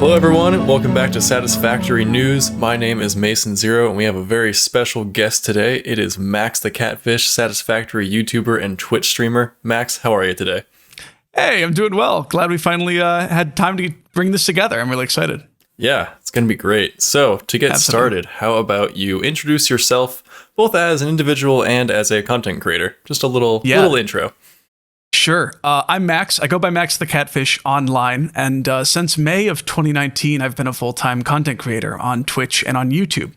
Hello everyone, welcome back to Satisfactory News. My name is Mason Zero, and we have a very special guest today. It is MaxTheCatfish, Satisfactory YouTuber and Twitch streamer. Max, how are you today? Hey, I'm doing well. Glad we finally had time to bring this together. I'm really excited. Yeah, it's going to be great. So, to get started, how about you introduce yourself both as an individual and as a content creator? Just a little intro. Sure. I'm Max. I go by MaxTheCatfish online, and since May of 2019, I've been a full-time content creator on Twitch and on YouTube.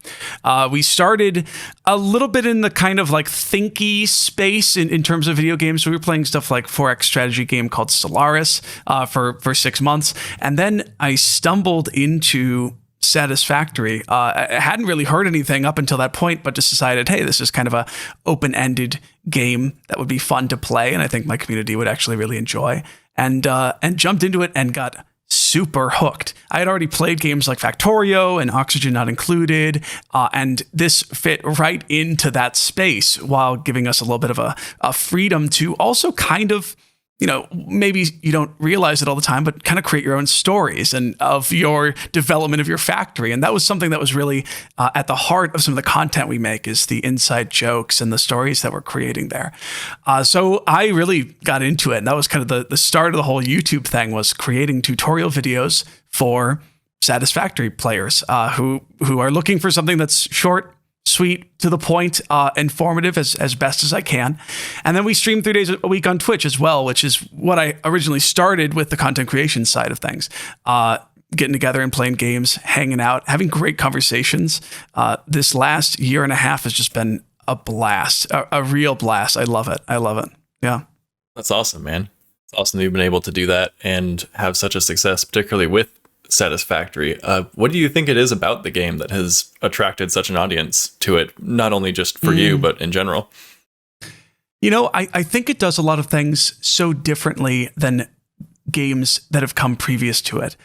We started a little bit in the kind of like thinky space in terms of video games. We were playing stuff like 4X strategy game called Stellaris for 6 months, and then I stumbled into Satisfactory. I hadn't really heard anything up until that point, but just decided, hey, this is kind of a open-ended game that would be fun to play, and I think my community would actually really enjoy. And jumped into it and got super hooked. I had already played games like Factorio and Oxygen Not Included, and this fit right into that space while giving us a little bit of a freedom to also kind of, you know, maybe you don't realize it all the time, but kind of create your own stories and of your development of your factory. And that was something that was really at the heart of some of the content we make, is the inside jokes and the stories that we're creating there. So I really got into it. And that was kind of the start of the whole YouTube thing, was creating tutorial videos for Satisfactory players who are looking for something that's short, sweet, to the point, informative as best as I can. And then we stream 3 days a week on Twitch as well, which is what I originally started with, the content creation side of things. Getting together and playing games, hanging out, having great conversations. This last year and a half has just been a blast, a real blast. I love it. Yeah. That's awesome, man. It's awesome that you've been able to do that and have such a success, particularly with Satisfactory. What do you think it is about the game that has attracted such an audience to it, not only just for you, but in general? You know, I think it does a lot of things so differently than games that have come previous to it.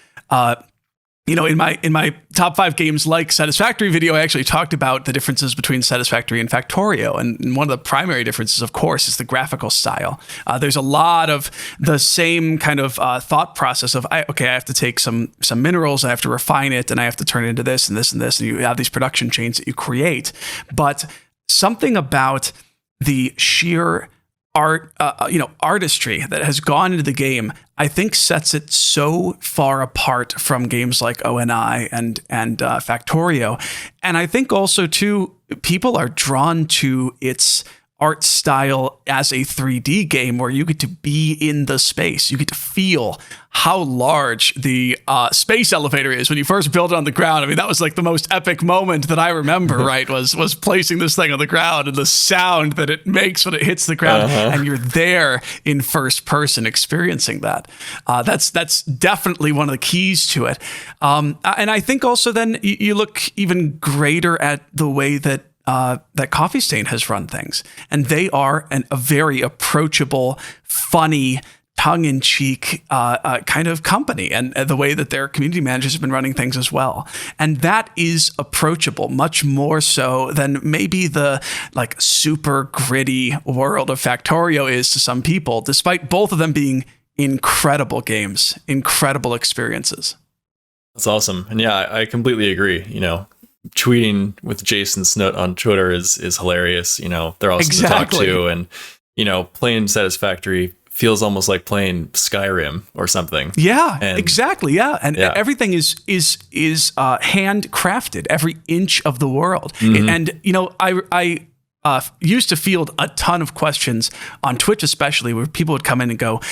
You know, in my top 5 games like Satisfactory video, I actually talked about the differences between Satisfactory and Factorio. And one of the primary differences, of course, is the graphical style. There's a lot of the same kind of thought process of, I have to take some minerals, I have to refine it, and I have to turn it into this and this and this. And you have these production chains that you create. But something about the sheer artistry that has gone into the game, I think sets it so far apart from games like ONI and Factorio. And I think also too, people are drawn to its art style as a 3D game, where you get to be in the space. You get to feel how large the space elevator is when you first build it on the ground. I mean, that was like the most epic moment that I remember, right? Was placing this thing on the ground and the sound that it makes when it hits the ground, and you're there in first person experiencing that. That's definitely one of the keys to it. And I think also then you look even greater at the way that Coffee Stain has run things, and they are a very approachable, funny, tongue-in-cheek kind of company, and the way that their community managers have been running things as well. And that is approachable, much more so than maybe the like super gritty world of Factorio is to some people, despite both of them being incredible games, incredible experiences. That's awesome. And yeah, I completely agree. You know, tweeting with Jason Snoot on Twitter is hilarious. You know, they're awesome to talk to, and you know, playing Satisfactory feels almost like playing Skyrim or something. Yeah, exactly. Yeah, and everything is handcrafted, every inch of the world. And you know, I used to field a ton of questions on Twitch, especially, where people would come in and go,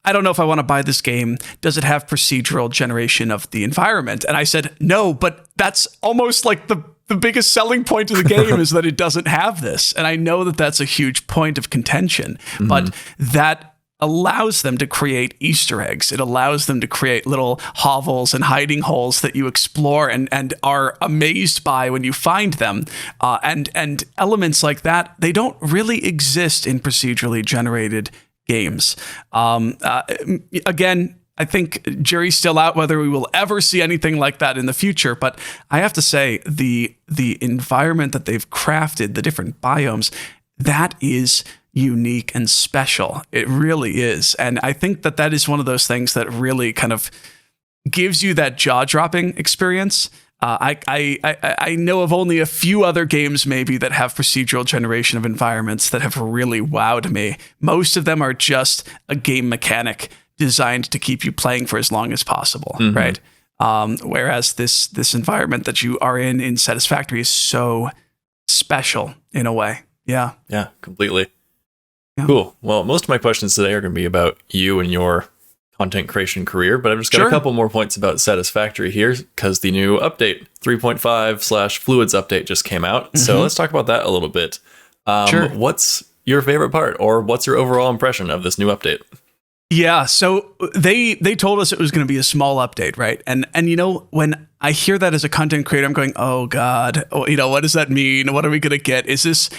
I don't know if I want to buy this game. Does it have procedural generation of the environment? And I said, no, but that's almost like the biggest selling point of the game is that it doesn't have this. And I know that that's a huge point of contention, but that allows them to create Easter eggs. It allows them to create little hovels and hiding holes that you explore and are amazed by when you find them. And elements like that, they don't really exist in procedurally generated games. Again, I think jury's still out whether we will ever see anything like that in the future. But I have to say, the environment that they've crafted, the different biomes, that is unique and special. It really is. And I think that is one of those things that really kind of gives you that jaw-dropping experience. I know of only a few other games maybe that have procedural generation of environments that have really wowed me. Most of them are just a game mechanic designed to keep you playing for as long as possible, right? Whereas this environment that you are in Satisfactory is so special in a way. Yeah. Yeah, completely. Yeah. Cool. Well, most of my questions today are going to be about you and your content creation career, but I've just got a couple more points about Satisfactory here because the new update 3.5/Fluids update just came out. So let's talk about that a little bit. What's your favorite part, or what's your overall impression of this new update? Yeah, so they told us it was going to be a small update, right? And you know, when I hear that as a content creator, I'm going, oh God, you know, what does that mean? What are we going to get? Is this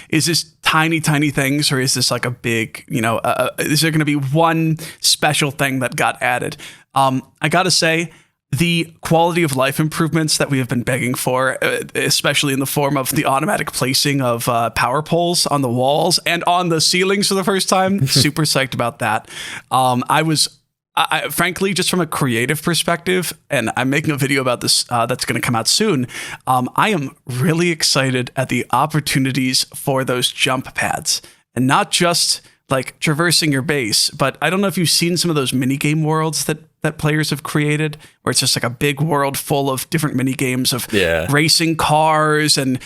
tiny things, or is this like a big, you know, is there going to be one special thing that got added? I got to say, the quality of life improvements that we have been begging for, especially in the form of the automatic placing of power poles on the walls and on the ceilings for the first time, super psyched about that. I frankly, just from a creative perspective, and I'm making a video about this that's going to come out soon, I am really excited at the opportunities for those jump pads, and not just like traversing your base, but I don't know if you've seen some of those mini game worlds that players have created, where it's just like a big world full of different mini games of racing cars and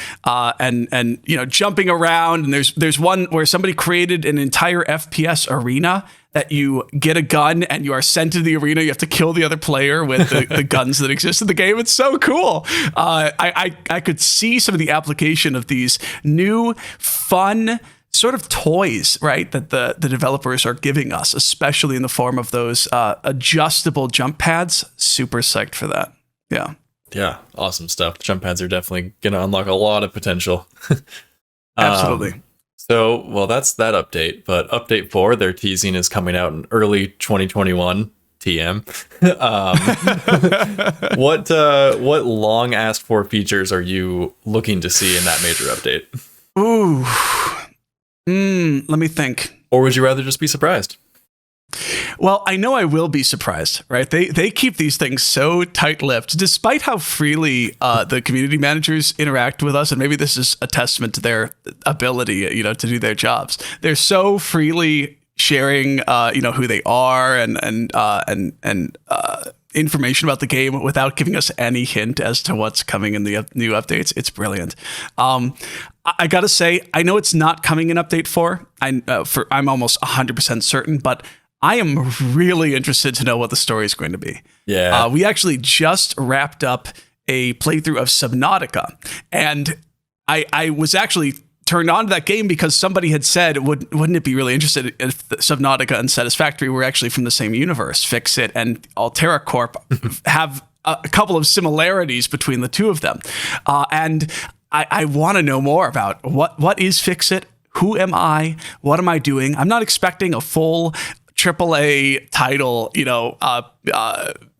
you know, jumping around. And there's one where somebody created an entire FPS arena that you get a gun and you are sent to the arena. You have to kill the other player with the guns that exist in the game. It's so cool. I could see some of the application of these new fun sort of toys, right, that the developers are giving us, especially in the form of those adjustable jump pads. Super psyched for that. Yeah. Yeah. Awesome stuff. The jump pads are definitely going to unlock a lot of potential. Absolutely. So, well, that's that update, but update 4 they're teasing is coming out in early 2021. TM. What long asked for features are you looking to see in that major update? Ooh. Let me think. Or would you rather just be surprised? Well, I know I will be surprised, right? They keep these things so tight-lipped, despite how freely the community managers interact with us, and maybe this is a testament to their ability, you know, to do their jobs. They're so freely sharing, you know, who they are and information about the game without giving us any hint as to what's coming in the new updates. It's brilliant. I gotta say, I know it's not coming in update 4. I'm almost 100% certain, but I am really interested to know what the story is going to be. Yeah. We actually just wrapped up a playthrough of Subnautica, and I was actually turned on to that game because somebody had said, wouldn't it be really interesting if Subnautica and Satisfactory were actually from the same universe? Fixit and Altera Corp have a couple of similarities between the two of them. And I want to know more about what is Fixit? Who am I? What am I doing? I'm not expecting a full AAA title, you know,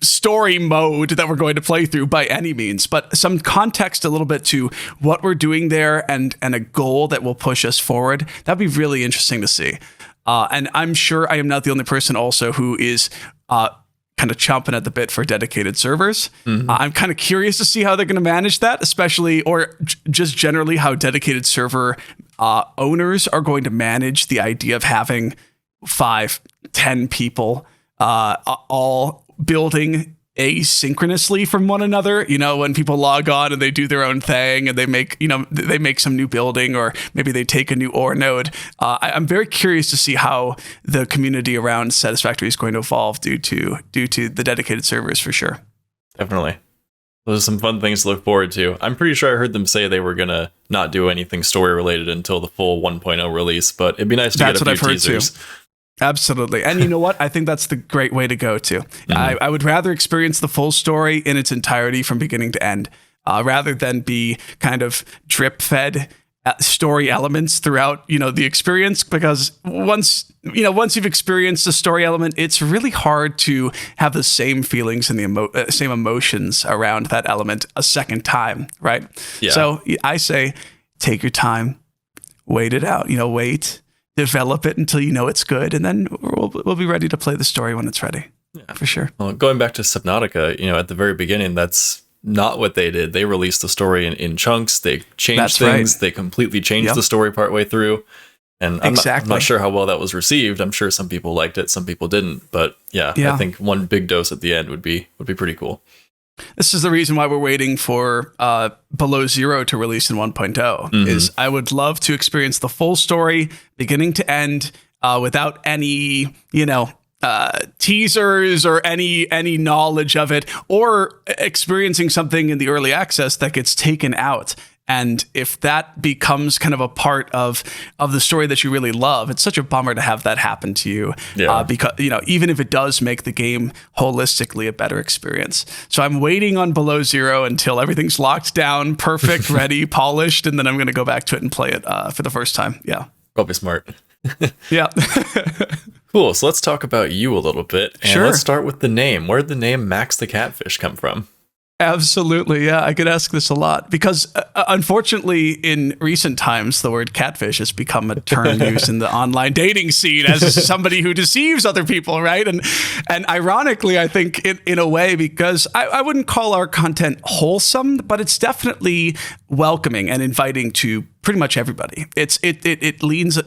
story mode that we're going to play through by any means, but some context a little bit to what we're doing there and a goal that will push us forward. That'd be really interesting to see. And I'm sure I am not the only person also who is kind of chomping at the bit for dedicated servers. I'm kind of curious to see how they're going to manage that, especially, or just generally how dedicated server owners are going to manage the idea of having 5-10 people all building asynchronously from one another. You know, when people log on and they do their own thing and they make some new building, or maybe they take a new ore node. I'm very curious to see how the community around Satisfactory is going to evolve due to the dedicated servers, for sure. Definitely. Those are some fun things to look forward to. I'm pretty sure I heard them say they were going to not do anything story related until the full 1.0 release, but it'd be nice to get a few teasers. Absolutely. And you know what? I think that's the great way to go to. I would rather experience the full story in its entirety from beginning to end, rather than be kind of drip fed story elements throughout, you know, the experience, because once you've experienced the story element, it's really hard to have the same feelings and the same emotions around that element a second time. Right. Yeah. So I say, take your time, wait it out, wait, develop it until you know it's good. And then we'll be ready to play the story when it's ready. Yeah. For sure. Well, going back to Subnautica, at the very beginning, that's not what they did. They released the story in chunks. They changed things. Right. They completely changed the story partway through. And I'm not sure how well that was received. I'm sure some people liked it, some people didn't. But yeah, I think one big dose at the end would be pretty cool. This is the reason why we're waiting for Below Zero to release in 1.0. Is I would love to experience the full story, beginning to end, without any, teasers or any knowledge of it, or experiencing something in the early access that gets taken out. And if that becomes kind of a part of the story that you really love, it's such a bummer to have that happen to you. Yeah. Because, even if it does make the game holistically a better experience. So I'm waiting on Below Zero until everything's locked down, perfect, ready, polished, and then I'm going to go back to it and play it for the first time. Yeah. Probably smart. Yeah. Cool. So let's talk about you a little bit. And sure. Let's start with the name. Where did the name Max the Catfish come from? Absolutely. Yeah, I get asked this a lot because unfortunately in recent times, the word catfish has become a term used in the online dating scene as somebody who deceives other people, right? And ironically, I think in a way, because I wouldn't call our content wholesome, but it's definitely welcoming and inviting to pretty much everybody. It leans,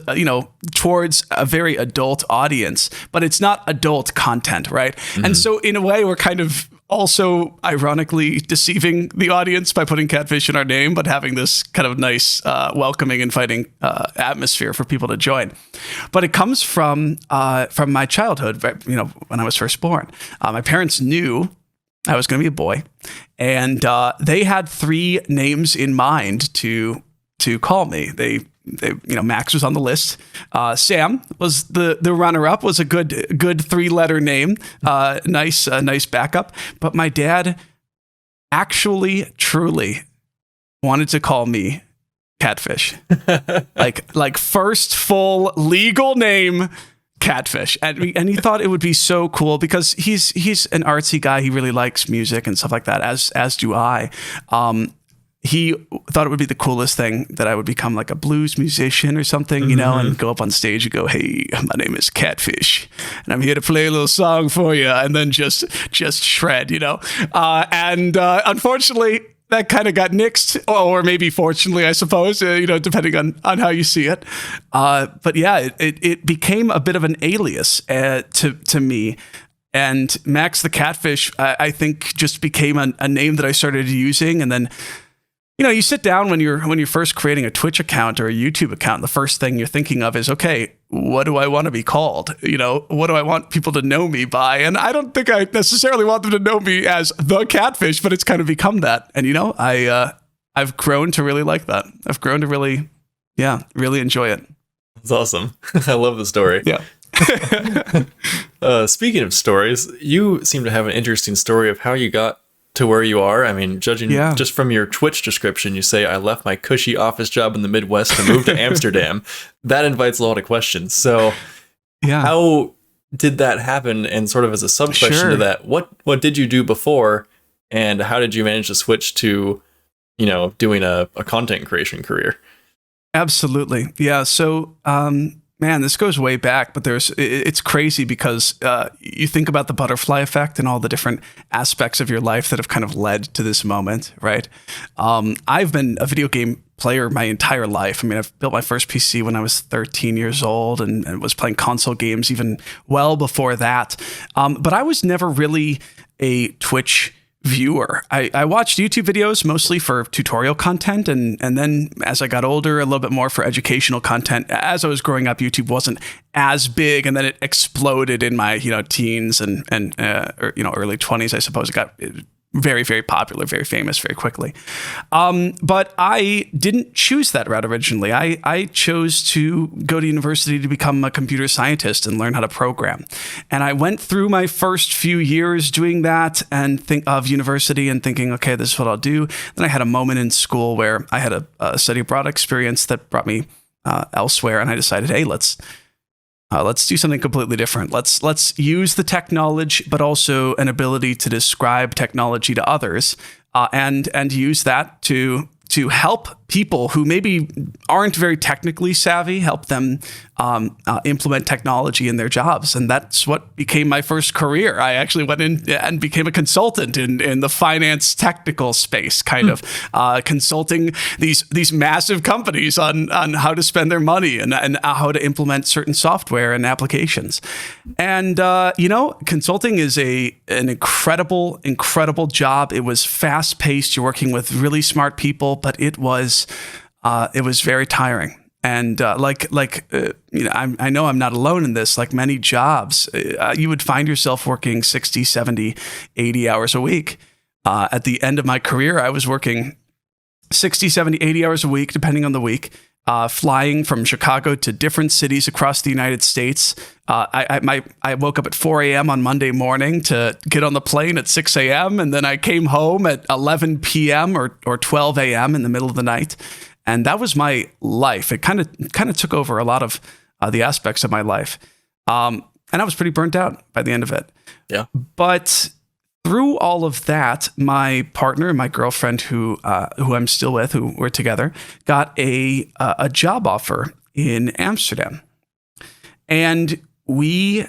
towards a very adult audience, but it's not adult content, right? Mm-hmm. And so in a way, we're kind of also ironically deceiving the audience by putting catfish in our name, but having this kind of nice, welcoming, inviting atmosphere for people to join. But it comes from my childhood, when I was first born. My parents knew I was going to be a boy, and they had 3 names in mind to call me. They Max was on the list. Sam was the runner-up, was a good 3-letter name. Nice backup. But my dad actually, truly wanted to call me Catfish. like first full legal name, Catfish. And he thought it would be so cool because he's an artsy guy. He really likes music and stuff like that, as do I. He thought it would be the coolest thing that I would become like a blues musician or something, and go up on stage and go, "Hey, my name is Catfish, and I'm here to play a little song for you," and then just shred, And unfortunately, that kind of got nixed, or maybe fortunately, I suppose, depending on how you see it. But yeah, it became a bit of an alias to me. And Max the Catfish, I think, just became a name that I started using, and then. You sit down when you're first creating a Twitch account or a YouTube account, the first thing you're thinking of is, okay, what do I want to be called? What do I want people to know me by? And I don't think I necessarily want them to know me as the Catfish, but it's kind of become that. And I've grown to really like that. I've grown to really enjoy it. That's awesome. I love the story. Yeah. Speaking of stories, you seem to have an interesting story of how you got to where you are. I mean, judging just from your Twitch description, you say, "I left my cushy office job in the Midwest to move to Amsterdam." That invites a lot of questions. So how did that happen? And sort of as a sub question to that, what did you do before? And how did you manage to switch to, doing a content creation career? Absolutely. Yeah. So, man, this goes way back, but it's crazy because you think about the butterfly effect and all the different aspects of your life that have kind of led to this moment, right? I've been a video game player my entire life. I mean, I've built my first PC when I was 13 years old and was playing console games even well before that. But I was never really a Twitch viewer. I watched YouTube videos mostly for tutorial content, and then as I got older, a little bit more for educational content. As I was growing up, YouTube wasn't as big, and then it exploded in my teens and early 20s. I suppose it got very, very popular, very famous very quickly. But I didn't choose that route originally. I chose to go to university to become a computer scientist and learn how to program. And I went through my first few years doing that and think of university and thinking, okay, this is what I'll do. Then I had a moment in school where I had a study abroad experience that brought me elsewhere. And I decided, hey, let's do something completely different. Let's use the tech knowledge, but also an ability to describe technology to others, and use that to help people who maybe aren't very technically savvy, help them implement technology in their jobs. And that's what became my first career. I actually went in and became a consultant in the finance technical space, kind of consulting these massive companies on how to spend their money and how to implement certain software and applications. And, consulting is an incredible job. It was fast paced. You're working with really smart people, but it was very tiring. And I know I'm not alone in this. Like many jobs, you would find yourself working 60, 70, 80 hours a week. At the end of my career, I was working 60, 70, 80 hours a week, depending on the week, flying from Chicago to different cities across the United States. I woke up at 4 a.m. on Monday morning to get on the plane at 6 a.m. And then I came home at 11 p.m. or 12 a.m. in the middle of the night. And that was my life. It kind of took over a lot of the aspects of my life. And I was pretty burnt out by the end of it. Yeah. But through all of that, my partner, my girlfriend, who I'm still with, who we're together, got a job offer in Amsterdam. And we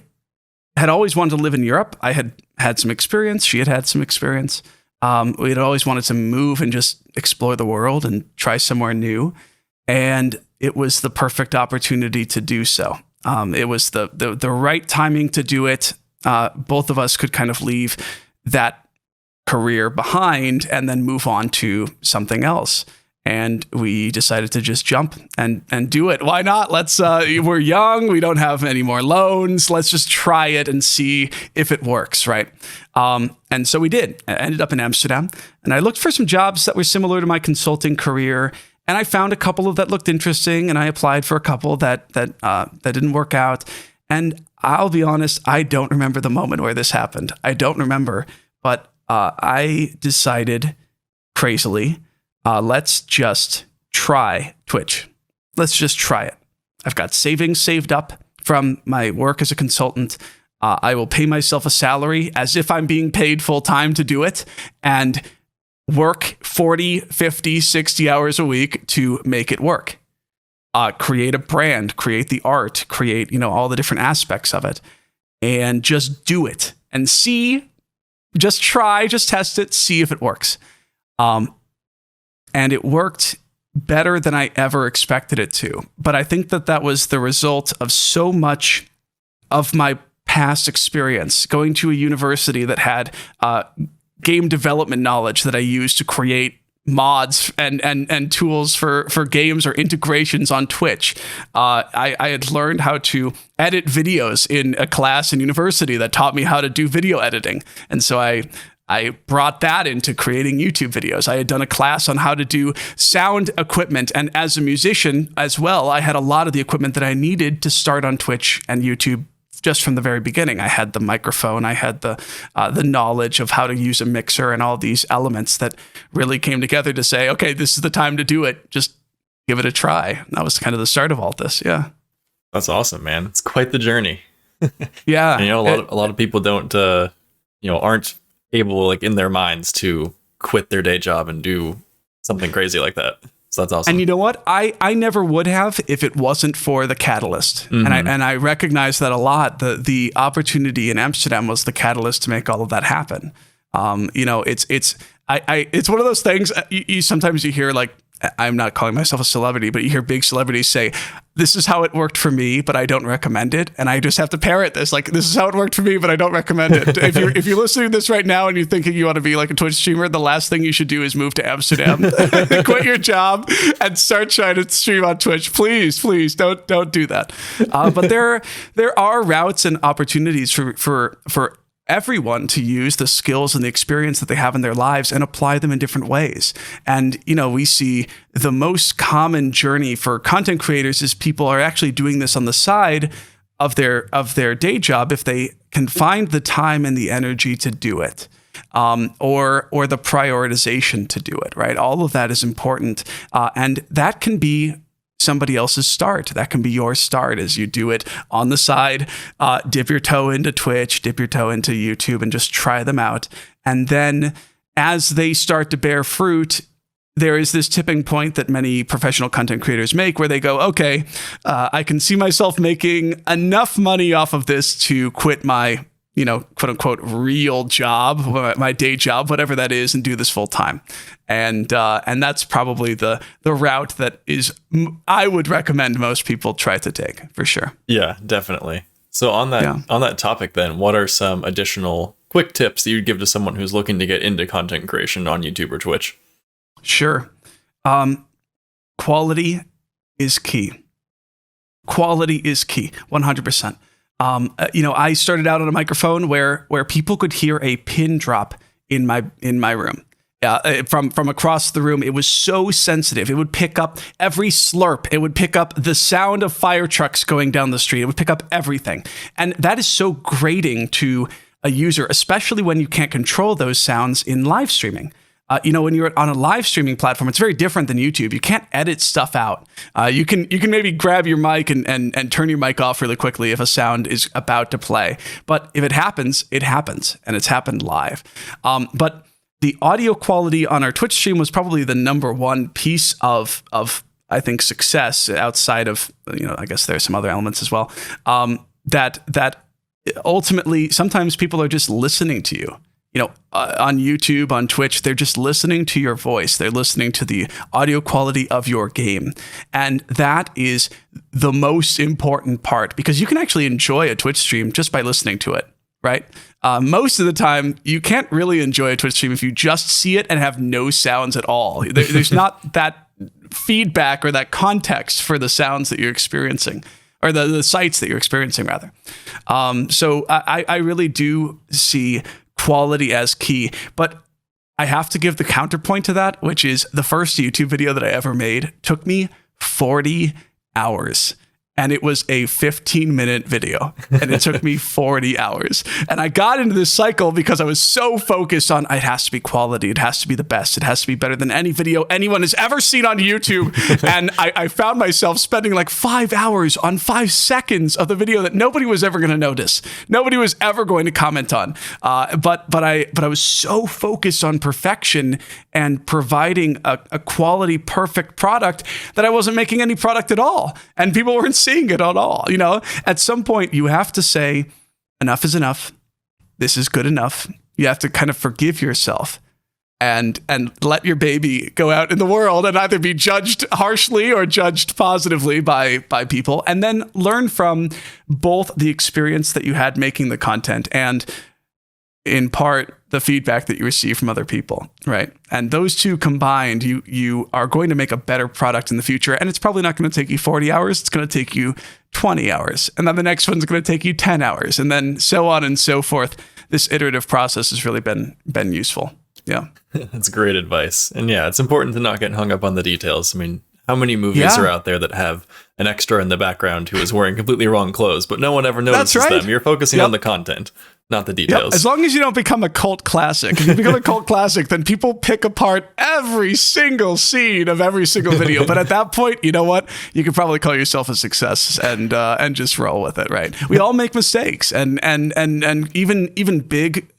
had always wanted to live in Europe. I had some experience. She had some experience. We had always wanted to move and just explore the world and try somewhere new. And it was the perfect opportunity to do so. It was the right timing to do it. Both of us could kind of leave that career behind and then move on to something else. And we decided to just jump and do it. Why not? We're young. We don't have any more loans. Let's just try it and see if it works, right? And so we did. I ended up in Amsterdam, and I looked for some jobs that were similar to my consulting career. And I found a couple that looked interesting, and I applied for a couple that didn't work out. And I'll be honest, I don't remember the moment where this happened. I don't remember, but I decided crazily, let's just try Twitch. Let's just try it. I've got savings saved up from my work as a consultant. I will pay myself a salary as if I'm being paid full time to do it and work 40, 50, 60 hours a week to make it work. Create a brand, create the art, create, all the different aspects of it, and just do it and see, just try, just test it, see if it works. And it worked better than I ever expected it to. But I think that was the result of so much of my past experience, going to a university that had game development knowledge that I used to create mods and tools for games or integrations on Twitch. I had learned how to edit videos in a class in university that taught me how to do video editing. And so I brought that into creating YouTube videos. I had done a class on how to do sound equipment. And as a musician as well, I had a lot of the equipment that I needed to start on Twitch and YouTube just from the very beginning. I had the microphone, I had the knowledge of how to use a mixer and all these elements that really came together to say, okay, this is the time to do it. Just give it a try. And that was kind of the start of all this. Yeah. That's awesome, man. It's quite the journey. Yeah. And, a lot of people don't, aren't able, like in their minds, to quit their day job and do something crazy like that. So that's awesome. And you know what? I never would have if it wasn't for the catalyst. Mm-hmm. And I recognize that a lot. The opportunity in Amsterdam was the catalyst to make all of that happen. It's one of those things you sometimes you hear, like, I'm not calling myself a celebrity, but you hear big celebrities say, this is how it worked for me, but I don't recommend it. And I just have to parrot this. Like, this is how it worked for me, but I don't recommend it. If you're listening to this right now and you're thinking you want to be like a Twitch streamer, the last thing you should do is move to Amsterdam, quit your job and start trying to stream on Twitch. Please don't do that. But there are routes and opportunities for everyone to use the skills and the experience that they have in their lives and apply them in different ways. And, we see the most common journey for content creators is people are actually doing this on the side of their day job if they can find the time and the energy to do it. Or the prioritization to do it, right? All of that is important. And that can be somebody else's start. That can be your start as you do it on the side. Dip your toe into Twitch, dip your toe into YouTube, and just try them out. And then as they start to bear fruit, there is this tipping point that many professional content creators make where they go, okay, I can see myself making enough money off of this to quit my, quote unquote, real job, my day job, whatever that is, and do this full time. And that's probably the route that I would recommend most people try to take, for sure. Yeah, definitely. So on that topic then, what are some additional quick tips that you'd give to someone who's looking to get into content creation on YouTube or Twitch? Sure. Quality is key. Quality is key, 100%. I started out on a microphone where people could hear a pin drop in my room. From across the room. It was so sensitive. It would pick up every slurp. It would pick up the sound of fire trucks going down the street. It would pick up everything. And that is so grating to a user, especially when you can't control those sounds in live streaming. When you're on a live streaming platform, it's very different than YouTube. You can't edit stuff out. You can maybe grab your mic and turn your mic off really quickly if a sound is about to play. But if it happens, and it's happened live. But the audio quality on our Twitch stream was probably the number one piece of I think success outside of, I guess there's some other elements as well. That ultimately sometimes people are just listening to you. On YouTube, on Twitch, they're just listening to your voice. They're listening to the audio quality of your game. And that is the most important part, because you can actually enjoy a Twitch stream just by listening to it, right? Most of the time, you can't really enjoy a Twitch stream if you just see it and have no sounds at all. There's not that feedback or that context for the sounds that you're experiencing, or the sights that you're experiencing, rather. So I really do see quality as key, but I have to give the counterpoint to that, which is the first YouTube video that I ever made took me 40 hours. And it was a 15-minute video, and it took me 40 hours. And I got into this cycle because I was so focused on it has to be quality. It has to be the best. It has to be better than any video anyone has ever seen on YouTube. And I found myself spending like 5 hours on 5 seconds of the video that nobody was ever going to notice. Nobody was ever going to comment on. But I was so focused on perfection and providing a quality, perfect product that I wasn't making any product at all. And people weren't seeing it at all. At some point you have to say, enough is enough. This is good enough. You have to kind of forgive yourself and let your baby go out in the world and either be judged harshly or judged positively by people, and then learn from both the experience that you had making the content and, in part, the feedback that you receive from other people, right? And those two combined, you are going to make a better product in the future. And it's probably not going to take you 40 hours. It's going to take you 20 hours. And then the next one's going to take you 10 hours. And then so on and so forth. This iterative process has really been useful. Yeah. That's great advice. And yeah, it's important to not get hung up on the details. I mean, how many movies are out there that have an extra in the background who is wearing completely wrong clothes, but no one ever notices them? You're focusing on the content, not the details. As long as you don't become a cult classic. If you become a cult classic, then people pick apart every single scene of every single video. But at that point, you know what? You could probably call yourself a success and just roll with it, right? We all make mistakes, and even big,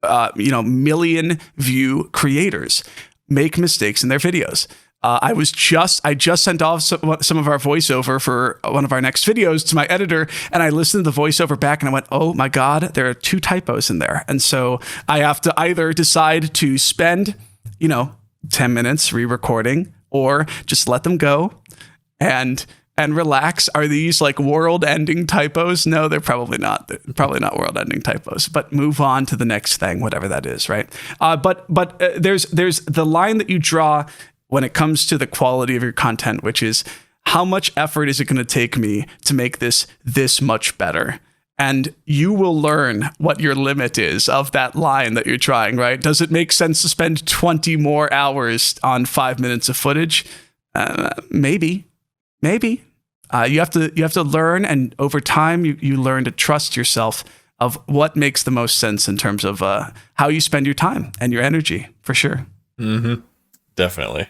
million view creators make mistakes in their videos. I just sent off some of our voiceover for one of our next videos to my editor, and I listened to the voiceover back and I went, oh my God, there are 2 typos in there. And so I have to either decide to spend, 10 minutes re-recording, or just let them go and relax. Are these like world-ending typos? No, they're probably not. They're probably not world-ending typos, but move on to the next thing, whatever that is, right? But there's the line that you draw when it comes to the quality of your content, which is how much effort is it going to take me to make this much better? And you will learn what your limit is of that line that you're trying, right? Does it make sense to spend 20 more hours on 5 minutes of footage? Maybe. You have to learn, and over time you learn to trust yourself of what makes the most sense in terms of how you spend your time and your energy, for sure. Mm-hmm. Definitely.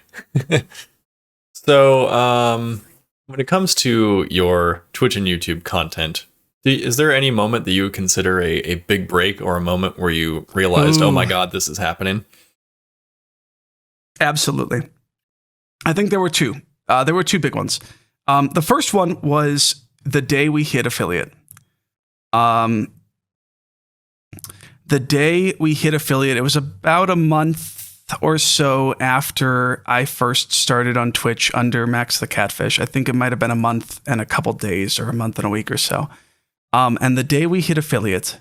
So, when it comes to your Twitch and YouTube content, is there any moment that you would consider a big break, or a moment where you realized, oh my God, this is happening? Absolutely. I think there were two. There were two big ones. The first one was the day we hit affiliate. The day we hit affiliate, it was about a month or so after I first started on Twitch under MaxTheCatfish. I think it might have been a month and a couple days, or a month and a week or so. And the day we hit affiliate,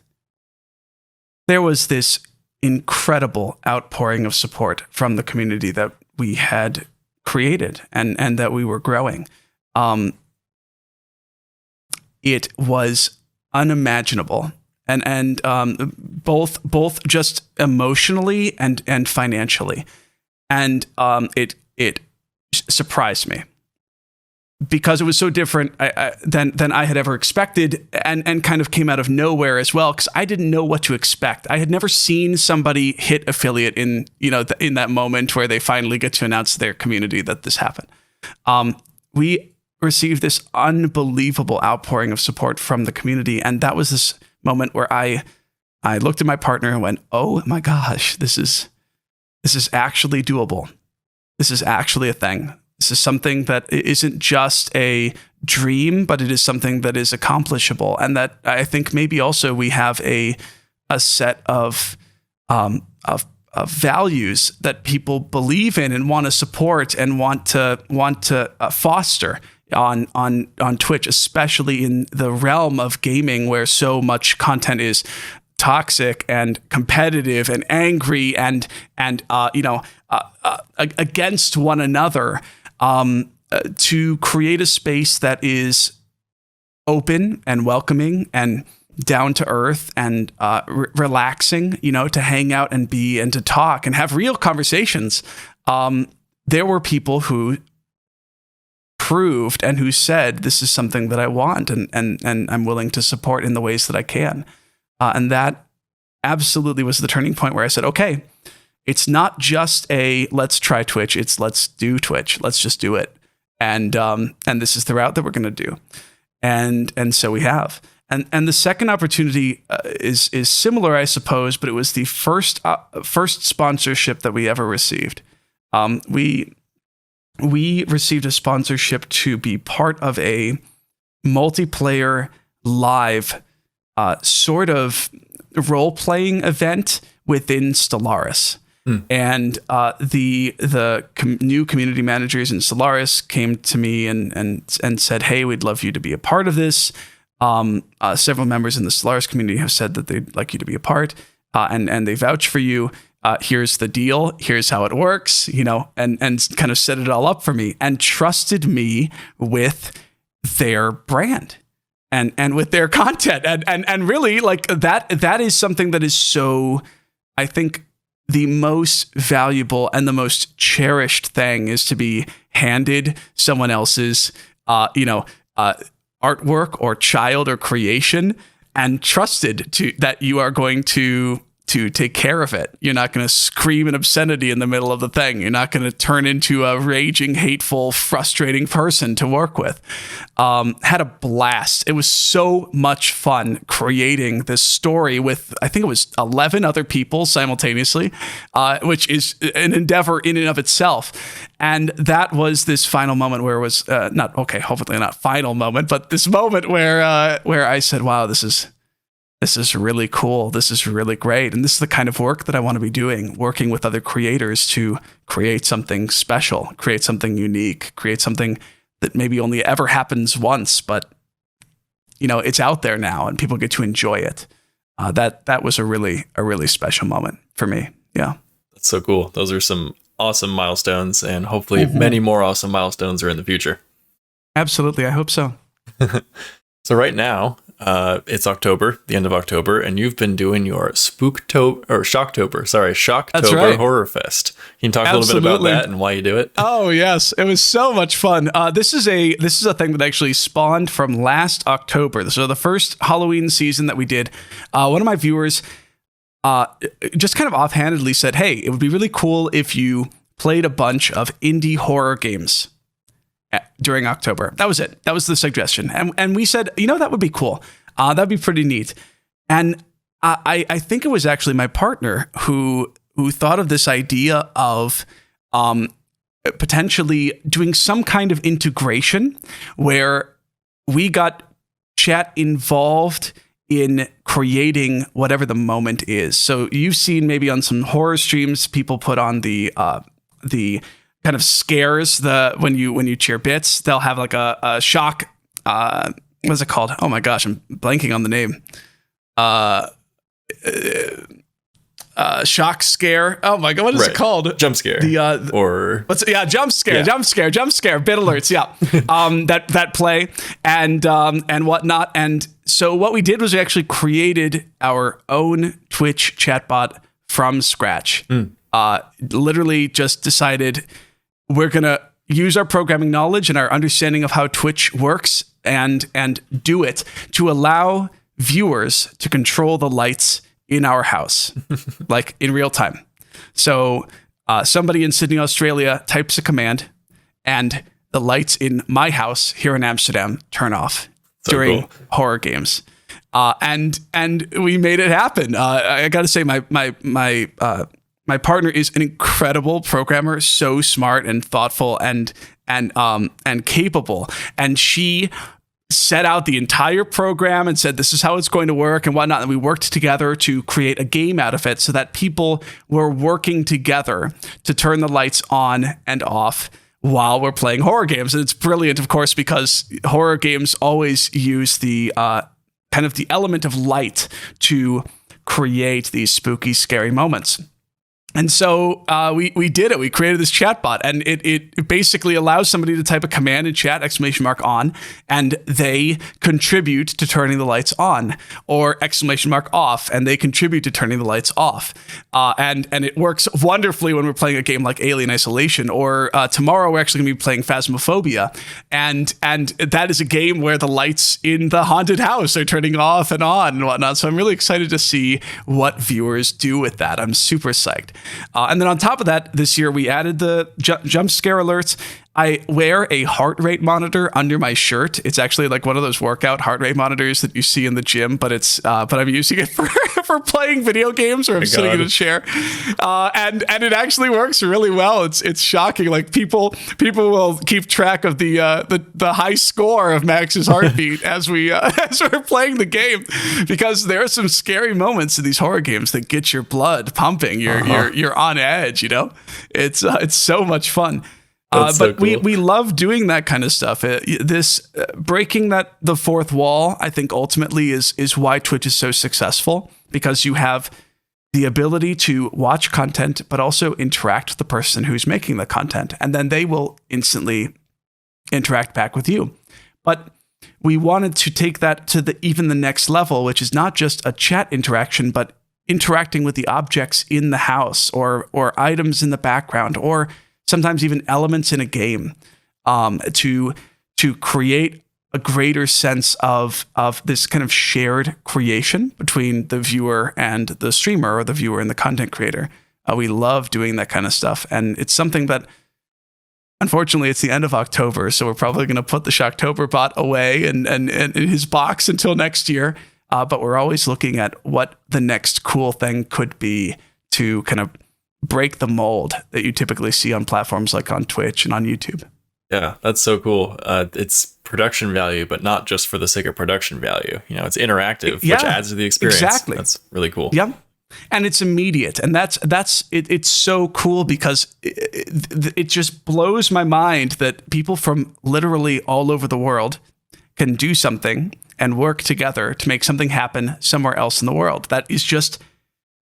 there was this incredible outpouring of support from the community that we had created and that we were growing. It was unimaginable. And both just emotionally and financially, and it surprised me because it was so different than I had ever expected, and kind of came out of nowhere as well, because I didn't know what to expect. I had never seen somebody hit affiliate in that moment where they finally get to announce to their community that this happened. We received this unbelievable outpouring of support from the community, and that was this moment where I looked at my partner and went, "Oh my gosh, this is actually doable. This is actually a thing. This is something that isn't just a dream, but it is something that is accomplishable." And that I think maybe also we have a set of values that people believe in and want to support and want to foster on Twitch, especially in the realm of gaming, where so much content is toxic and competitive and angry and against one another. To create a space that is open and welcoming and down to earth and relaxing, to hang out and be and to talk and have real conversations. There were people who proved and who said, "This is something that I want and I'm willing to support in the ways that I can." And that absolutely was the turning point where I said, okay, it's not just a let's try Twitch, it's let's do Twitch. Let's just do it. And this is the route that we're going to do. And so we have. And the second opportunity is similar, I suppose, but it was the first sponsorship that we ever received. We received a sponsorship to be part of a multiplayer live sort of role-playing event within Stellaris. And the new community managers in Stellaris came to me and said, "Hey, we'd love you to be a part of this." Several members in the Stellaris community have said that they'd like you to be a part, and they vouch for you. Here's the deal. Here's how it works, and kind of set it all up for me and trusted me with their brand and with their content. And really, like that is something that is so, I think, the most valuable and the most cherished thing is to be handed someone else's, artwork or child or creation and trusted that you are going to take care of it. You're not going to scream an obscenity in the middle of the thing. You're not going to turn into a raging, hateful, frustrating person to work with. Had a blast. It was so much fun creating this story with, I think it was 11 other people simultaneously, which is an endeavor in and of itself. And that was this final moment where it was hopefully not final moment, but this moment where I said, wow, this is really cool. This is really great. And this is the kind of work that I want to be doing, working with other creators to create something special, create something unique, create something that maybe only ever happens once, but it's out there now and people get to enjoy it. That was a really special moment for me. Yeah. That's so cool. Those are some awesome milestones, and hopefully many more awesome milestones are in the future. Absolutely. I hope so. So right now, it's October, the end of October, and you've been doing your Shocktober right. Horror Fest. Can you talk a little bit about that and why you do it? Oh yes, it was so much fun. This is a thing that actually spawned from last October. So the first Halloween season that we did, one of my viewers just kind of offhandedly said, "Hey, it would be really cool if you played a bunch of indie horror games during October." That was it. That was the suggestion. And we said, that would be cool. That'd be pretty neat. And I think it was actually my partner who thought of this idea of potentially doing some kind of integration where we got chat involved in creating whatever the moment is. So you've seen maybe on some horror streams, people put on the kind of scares, when you cheer bits, they'll have like a shock. What's it called? Oh my gosh, I'm blanking on the name. Shock scare. Oh my god, what is it called? Jump scare. Jump scare. Bit alerts. Yeah, that play and whatnot. And so what we did was we actually created our own Twitch chatbot from scratch. Literally just decided we're gonna use our programming knowledge and our understanding of how Twitch works and do it to allow viewers to control the lights in our house, like in real time. So somebody in Sydney, Australia types a command and the lights in my house here in Amsterdam turn off during horror games. And we made it happen. I got to say my partner is an incredible programmer, so smart and thoughtful and capable. And she set out the entire program and said, this is how it's going to work and whatnot. And we worked together to create a game out of it so that people were working together to turn the lights on and off while we're playing horror games. And it's brilliant, of course, because horror games always use the kind of the element of light to create these spooky, scary moments. And so we did it. We created this chatbot, and it basically allows somebody to type a command in chat, !on, and they contribute to turning the lights on, or !off, and they contribute to turning the lights off. And it works wonderfully when we're playing a game like Alien Isolation, or tomorrow we're actually going to be playing Phasmophobia, and that is a game where the lights in the haunted house are turning off and on and whatnot. So I'm really excited to see what viewers do with that. I'm super psyched. And then on top of that, this year we added the jump scare alerts. I wear a heart rate monitor under my shirt. It's actually like one of those workout heart rate monitors that you see in the gym, but I'm using it for playing video games, or I'm sitting in a chair. And it actually works really well. It's shocking. Like people will keep track of the high score of Max's heartbeat as we're playing the game, because there are some scary moments in these horror games that get your blood pumping. You're on edge, you know? It's so much fun. But cool. we love doing that kind of stuff. Breaking the fourth wall, I think ultimately is why Twitch is so successful, because you have the ability to watch content, but also interact with the person who's making the content, and then they will instantly interact back with you. But we wanted to take that to even the next level, which is not just a chat interaction, but interacting with the objects in the house, or items in the background, or sometimes even elements in a game, to create a greater sense of this kind of shared creation between the viewer and the streamer, or the viewer and the content creator. We love doing that kind of stuff, and it's something that, unfortunately, it's the end of October, so we're probably going to put the Shocktober bot away and in his box until next year. But we're always looking at what the next cool thing could be to kind of break the mold that you typically see on platforms like on Twitch and on YouTube. Yeah, that's so cool. It's production value, but not just for the sake of production value. You know, it's interactive, which adds to the experience. Exactly. That's really cool. Yeah. And it's immediate. And that's it's so cool, because it just blows my mind that people from literally all over the world can do something and work together to make something happen somewhere else in the world. That is just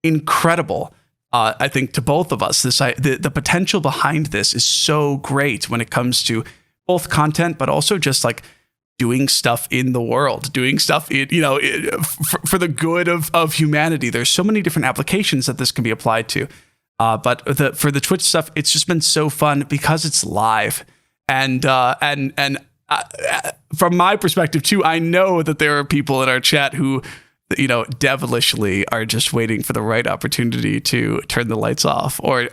incredible. I think to both of us, the potential behind this is so great when it comes to both content, but also just like doing stuff in the world, doing stuff for the good of humanity. There's so many different applications that this can be applied to. But for the Twitch stuff, it's just been so fun because it's live, and from my perspective too, I know that there are people in our chat who, devilishly are just waiting for the right opportunity to turn the lights off, or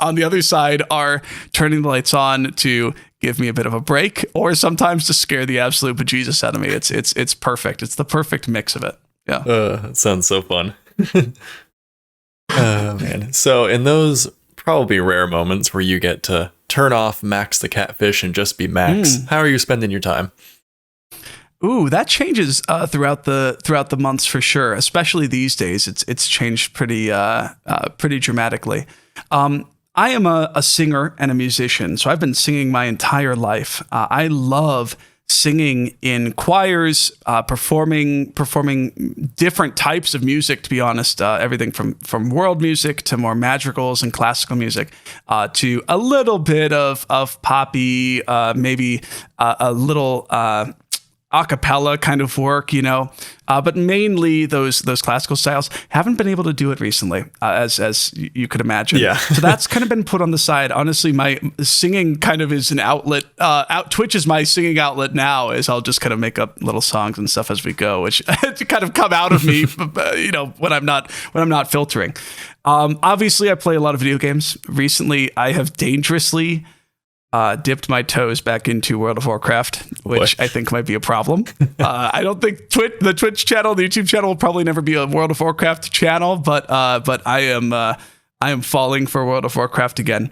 on the other side are turning the lights on to give me a bit of a break, or sometimes to scare the absolute bejesus out of me. It's perfect. It's the perfect mix of it. Yeah. It sounds so fun. Oh man. So in those probably rare moments where you get to turn off Max the Catfish and just be Max, how are you spending your time? Ooh, that changes throughout the months for sure. Especially these days, it's changed pretty dramatically. I am a singer and a musician, so I've been singing my entire life. I love singing in choirs, performing different types of music, to be honest, everything from world music to more madrigals and classical music, to a little bit of poppy, maybe a little a cappella kind of work, but mainly those classical styles. Haven't been able to do it recently, as you could imagine. Yeah. So that's kind of been put on the side. Honestly, my singing kind of is an outlet. Twitch is my singing outlet now, is I'll just kind of make up little songs and stuff as we go, which kind of come out of me, when I'm not filtering. Obviously, I play a lot of video games. Recently, I have dangerously dipped my toes back into World of Warcraft, which I think might be a problem. I don't think the Twitch channel, the YouTube channel will probably never be a World of Warcraft channel, but I am falling for World of Warcraft again.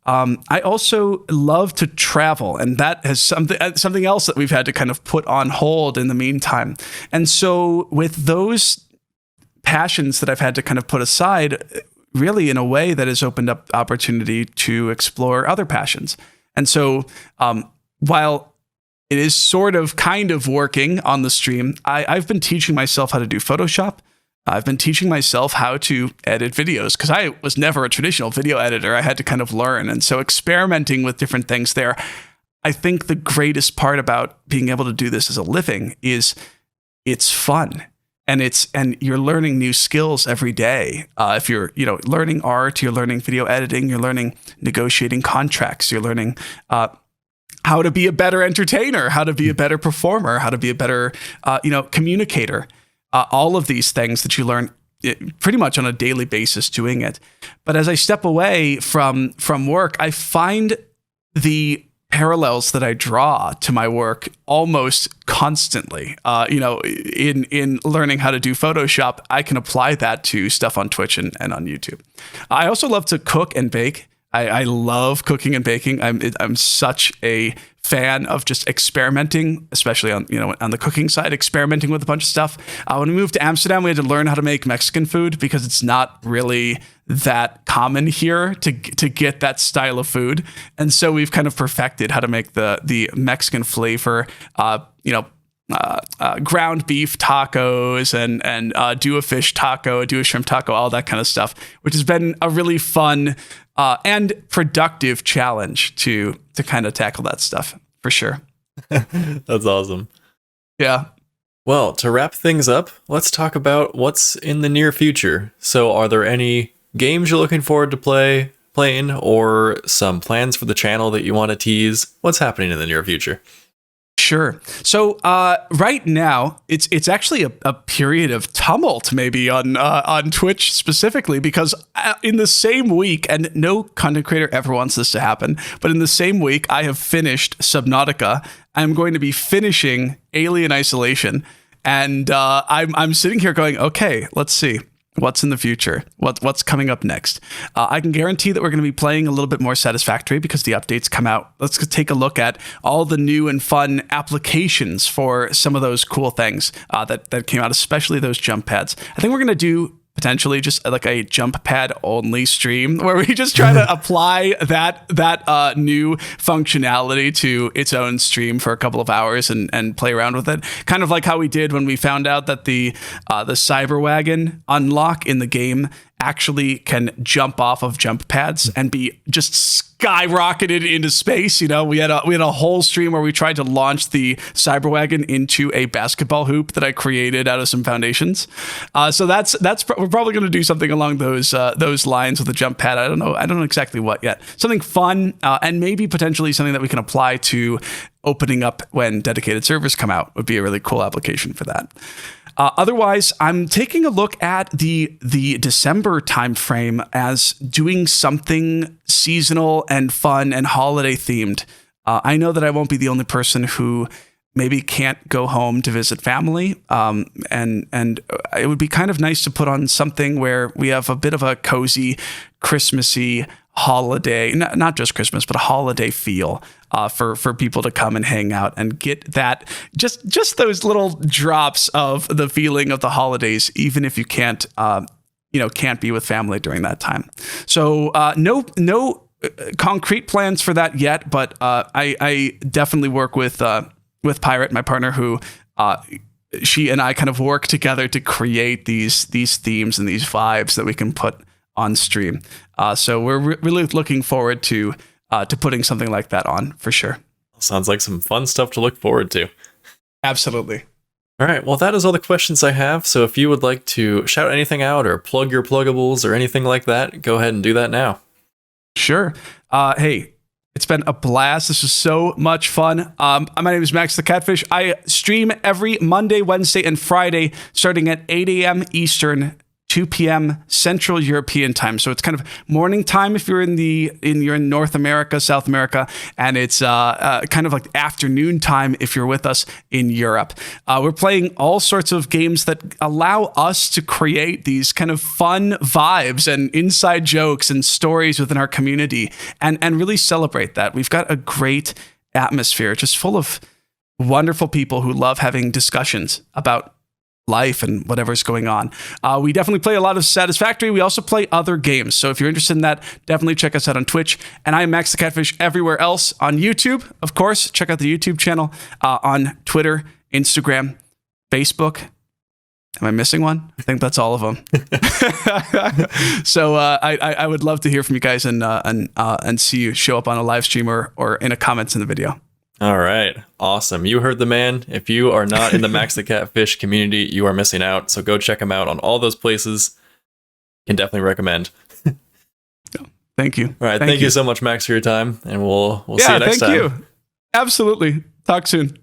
I also love to travel, and that has something else that we've had to kind of put on hold in the meantime. And so with those passions that I've had to kind of put aside, really in a way that has opened up opportunity to explore other passions. And so while it is kind of working on the stream, I've been teaching myself how to do Photoshop. I've been teaching myself how to edit videos, because I was never a traditional video editor. I had to kind of learn. And so experimenting with different things there. I think the greatest part about being able to do this as a living is it's fun. And you're learning new skills every day. If you're, learning art, you're learning video editing, you're learning negotiating contracts, you're learning how to be a better entertainer, how to be a better performer, how to be a better, communicator. All of these things that you learn pretty much on a daily basis doing it. But as I step away from work, I find the parallels that I draw to my work almost constantly. In learning how to do Photoshop, I can apply that to stuff on Twitch and on YouTube. I also love to cook and bake. I love cooking and baking. I'm such a fan of just experimenting, especially on the cooking side, experimenting with a bunch of stuff. When we moved to Amsterdam, we had to learn how to make Mexican food, because it's not really that common here to get that style of food. And so we've kind of perfected how to make the Mexican flavor, ground beef tacos and do a fish taco, do a shrimp taco, all that kind of stuff, which has been a really fun and productive challenge to kind of tackle that stuff, for sure. That's awesome. Yeah. Well, to wrap things up, let's talk about what's in the near future. So are there any games you're looking forward to playing, or some plans for the channel that you want to tease? What's happening in the near future? Sure. So right now, it's actually a period of tumult, maybe on Twitch specifically, because in the same week, and no content creator ever wants this to happen, but in the same week, I have finished Subnautica. I'm going to be finishing Alien Isolation, and I'm sitting here going, okay, let's see. What's in the future? What's coming up next? I can guarantee that we're going to be playing a little bit more Satisfactory, because the updates come out. Let's take a look at all the new and fun applications for some of those cool things that came out, especially those jump pads. I think we're going to do potentially just like a jump pad only stream, where we just try to apply that new functionality to its own stream for a couple of hours and play around with it. Kind of like how we did when we found out that the Cyberwagon unlock in the game actually can jump off of jump pads and be just skyrocketed into space. We had a whole stream where we tried to launch the Cyberwagon into a basketball hoop that I created out of some foundations. So we're probably going to do something along those lines with a jump pad. I don't know exactly what yet. Something fun, and maybe potentially something that we can apply to opening up when dedicated servers come out would be a really cool application for that. Otherwise, I'm taking a look at the December timeframe as doing something seasonal and fun and holiday themed. I know that I won't be the only person who maybe can't go home to visit family, and it would be kind of nice to put on something where we have a bit of a cozy, Christmassy, holiday, not just Christmas, but a holiday feel for people to come and hang out and get that, just those little drops of the feeling of the holidays, even if you can't be with family during that time. So no concrete plans for that yet, but I definitely work with Pirate, my partner, who she and I kind of work together to create these themes and these vibes that we can put on stream. So we're really looking forward to putting something like that on for sure. Sounds like some fun stuff to look forward to. Absolutely. All right. Well, that is all the questions I have. So if you would like to shout anything out or plug your pluggables or anything like that, go ahead and do that now. Sure. Hey, it's been a blast. This was so much fun. My name is MaxTheCatfish. I stream every Monday, Wednesday, and Friday starting at 8 a.m. Eastern, 2 p.m. Central European time. So it's kind of morning time if you're in North America, South America, and it's kind of like afternoon time if you're with us in Europe. We're playing all sorts of games that allow us to create these kind of fun vibes and inside jokes and stories within our community and really celebrate that. We've got a great atmosphere, just full of wonderful people who love having discussions about life and whatever's going on. We definitely play a lot of Satisfactory. We also play other games. So if you're interested in that, definitely check us out on Twitch. And I am MaxTheCatfish everywhere else on YouTube. Of course, check out the YouTube channel, on Twitter, Instagram, Facebook. Am I missing one? I think that's all of them. So I would love to hear from you guys and see you show up on a live stream or in the comments in the video. All right. Awesome. You heard the man. If you are not in the MaxTheCatfish community, you are missing out. So go check him out on all those places. Can definitely recommend. Thank you. All right. Thank you so much, Max, for your time. And we'll see you next time. Thank you. Absolutely. Talk soon.